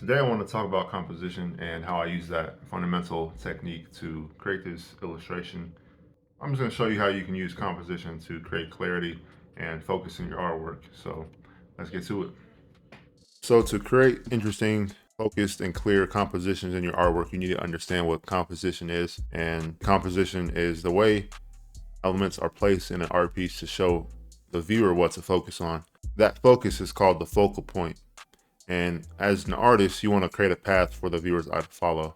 Today I want to talk about composition and how I use that fundamental technique to create this illustration. I'm just going to show you how you can use composition to create clarity and focus in your artwork. So let's get to it. So to create interesting, focused, and clear compositions in your artwork, you need to understand what composition is. And composition is the way elements are placed in an art piece to show the viewer what to focus on. That focus is called the focal point. And as an artist, you want to create a path for the viewer's eye to follow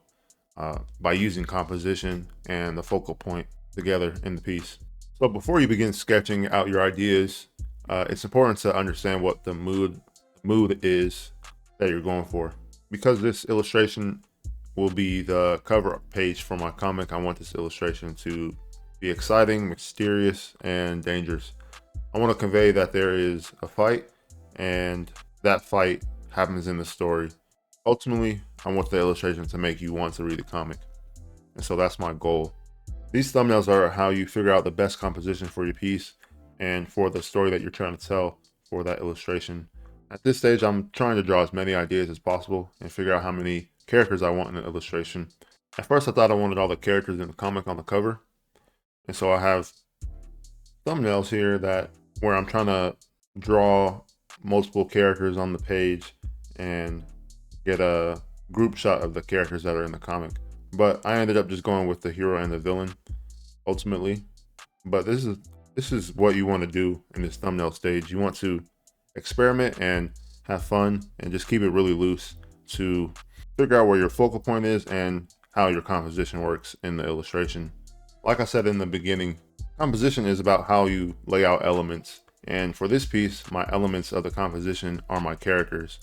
by using composition and the focal point together in the piece. So before you begin sketching out your ideas, it's important to understand what the mood is that you're going for. Because this illustration will be the cover page for my comic, I want this illustration to be exciting, mysterious, and dangerous. I want to convey that there is a fight, and that fight happens in the story. Ultimately, I want the illustration to make you want to read the comic. And so that's my goal. These thumbnails are how you figure out the best composition for your piece and for the story that you're trying to tell for that illustration. At this stage, I'm trying to draw as many ideas as possible and figure out how many characters I want in an illustration. At first, I thought I wanted all the characters in the comic on the cover. And so I have thumbnails here where I'm trying to draw multiple characters on the page and get a group shot of the characters that are in the comic. But I ended up just going with the hero and the villain ultimately. But this is what you want to do in this thumbnail stage. You want to experiment and have fun and just keep it really loose to figure out where your focal point is and how your composition works in the illustration. Like I said in the beginning, composition is about how you lay out elements. And for this piece, my elements of the composition are my characters.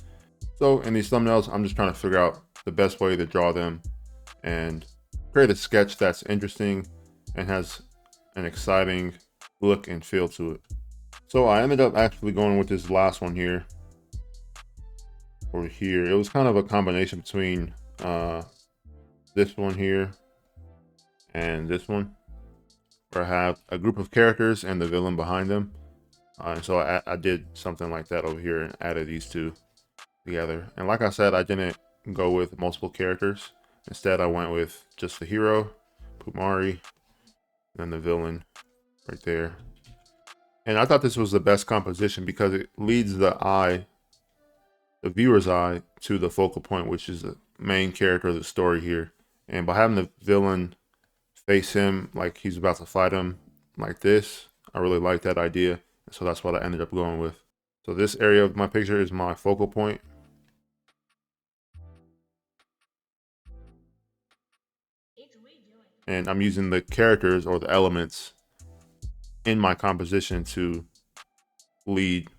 So in these thumbnails, I'm just trying to figure out the best way to draw them and create a sketch that's interesting and has an exciting look and feel to it. So I ended up actually going with this last one here, or here. It was kind of a combination between this one here and this one, where I have a group of characters and the villain behind them. And so I did something like that over here and added these two together. And like I said, I didn't go with multiple characters. Instead, I went with just the hero, Pumari, and the villain right there. And I thought this was the best composition because it leads the viewer's eye, to the focal point, which is the main character of the story here. And by having the villain face him like he's about to fight him like this, I really like that idea. So that's what I ended up going with. So this area of my picture is my focal point. And I'm using the characters or the elements in my composition to lead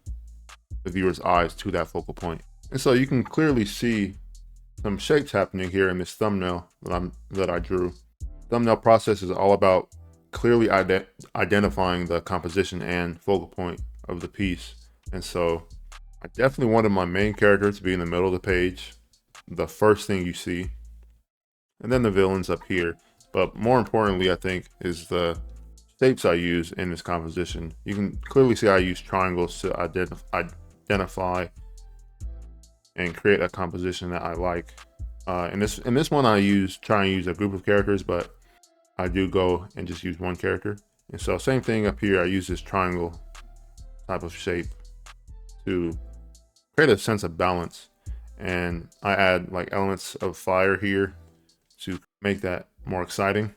the viewer's eyes to that focal point. And so you can clearly see some shapes happening here in this thumbnail that I drew. Thumbnail process is all about clearly identifying the composition and focal point of the piece. And so I definitely wanted my main character to be in the middle of the page, the first thing you see, and then the villains up here. But more importantly, I think, is the shapes I use in this composition. You can clearly see I use triangles to identify and create a composition that I like. In this one, I try and use a group of characters, but I do go and just use one character. And so same thing up here, I use this triangle type of shape to create a sense of balance. And I add like elements of fire here to make that more exciting.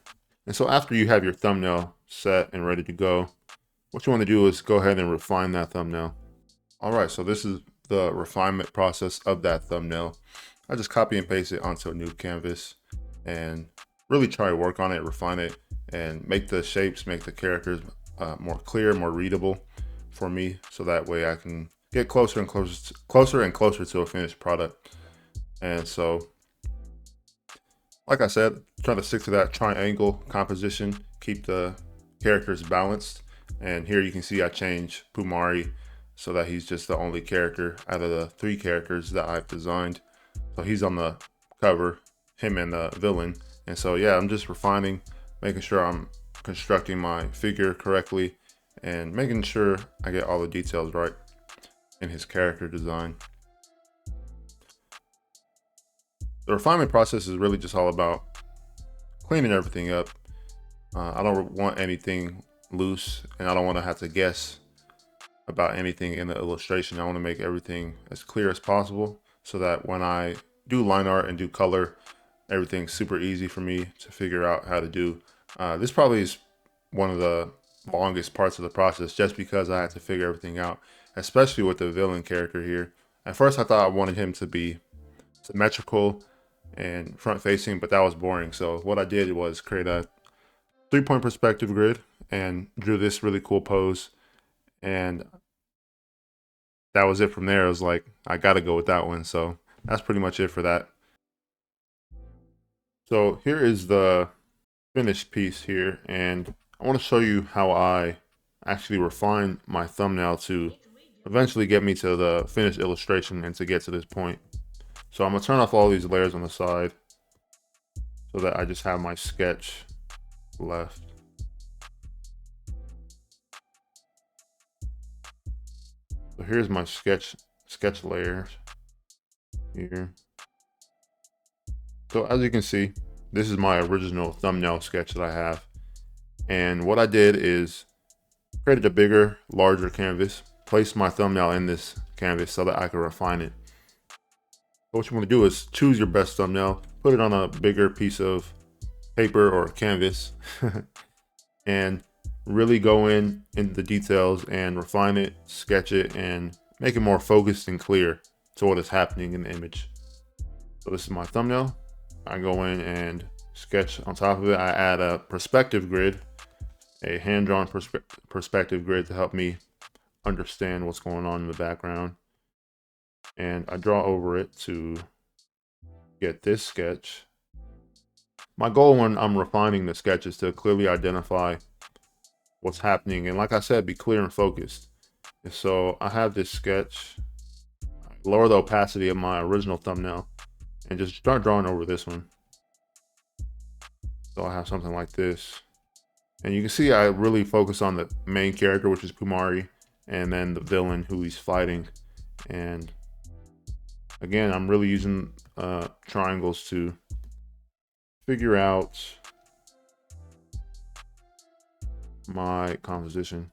And so after you have your thumbnail set and ready to go, what you want to do is go ahead and refine that thumbnail. All right, so this is the refinement process of that thumbnail. I just copy and paste it onto a new canvas and really try to work on it, refine it, and make the shapes, make the characters more clear, more readable for me, so that way I can get closer and closer to a finished product. And so, like I said, try to stick to that triangle composition, keep the characters balanced. And here you can see I change Pumari so that he's just the only character out of the 3 characters that I've designed. So he's on the cover, him and the villain. And so yeah, I'm just refining, making sure I'm constructing my figure correctly and making sure I get all the details right in his character design. The refinement process is really just all about cleaning everything up. I don't want anything loose, and I don't want to have to guess about anything in the illustration. I want to make everything as clear as possible so that when I do line art and do color, everything's super easy for me to figure out how to do. This probably is one of the longest parts of the process just because I had to figure everything out, especially with the villain character here. At first, I thought I wanted him to be symmetrical and front facing, but that was boring. So what I did was create a 3-point perspective grid and drew this really cool pose. And that was it from there. I was like, I got to go with that one. So that's pretty much it for that. So here is the finished piece here. And I want to show you how I actually refine my thumbnail to eventually get me to the finished illustration and to get to this point. So I'm going to turn off all these layers on the side so that I just have my sketch left. So here's my sketch layers here. So as you can see, this is my original thumbnail sketch that I have. And what I did is created a bigger, larger canvas, placed my thumbnail in this canvas so that I could refine it. So what you want to do is choose your best thumbnail, put it on a bigger piece of paper or canvas, and really go into the details and refine it, sketch it, and make it more focused and clear to what is happening in the image. So this is my thumbnail. I go in and sketch on top of it. I add a perspective grid, a hand-drawn perspective grid to help me understand what's going on in the background. And I draw over it to get this sketch. My goal when I'm refining the sketch is to clearly identify what's happening. And like I said, be clear and focused. And so I have this sketch, lower the opacity of my original thumbnail, and just start drawing over this one. So I have something like this. And you can see I really focus on the main character, which is Pumari, and then the villain who he's fighting. And again, I'm really using triangles to figure out my composition.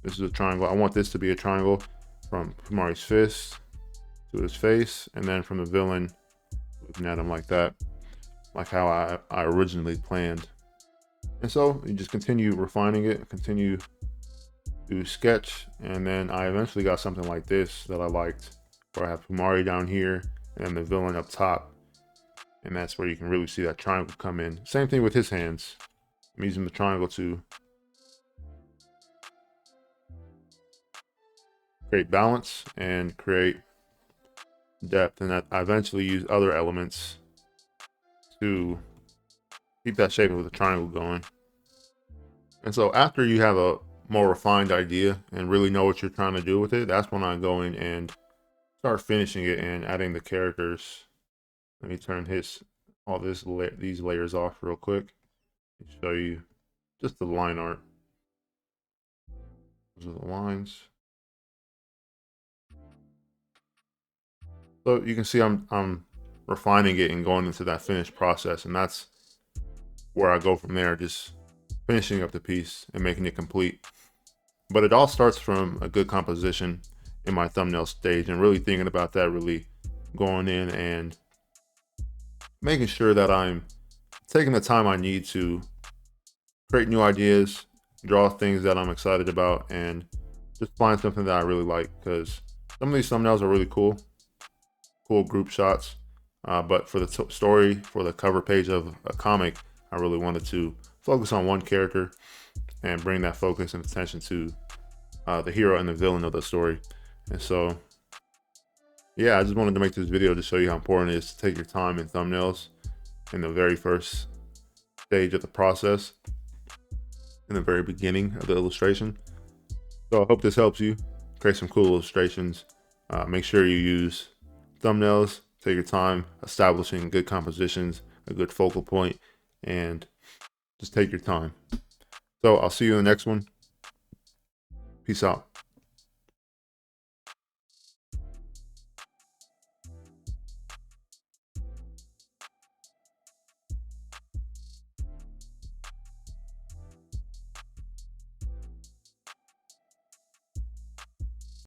This is a triangle. I want this to be a triangle from Pumari's fist to his face, and then from the villain, looking at him like that, like how I originally planned. And so you just continue refining it, continue to sketch, and then I eventually got something like this that I liked, where I have Pumari down here and then the villain up top. And that's where you can really see that triangle come in. Same thing with his hands. I'm using the triangle to create balance and create depth. And I eventually use other elements to keep that shape of the triangle going. And so after you have a more refined idea and really know what you're trying to do with it, that's when I go in and start finishing it and adding the characters. Let me turn these layers off real quick and show you just the line art. Those are the lines. So you can see I'm refining it and going into that finished process, and that's where I go from there, just finishing up the piece and making it complete. But it all starts from a good composition in my thumbnail stage and really thinking about that, really going in and making sure that I'm taking the time I need to create new ideas, draw things that I'm excited about, and just find something that I really like, because some of these thumbnails are really cool group shots. But for the story, for the cover page of a comic, I really wanted to focus on one character and bring that focus and attention to the hero and the villain of the story. And so, yeah, I just wanted to make this video to show you how important it is to take your time in thumbnails in the very first stage of the process, in the very beginning of the illustration. So I hope this helps you create some cool illustrations. Make sure you use thumbnails, take your time establishing good compositions, a good focal point, and just take your time. So I'll see you in the next one. Peace out.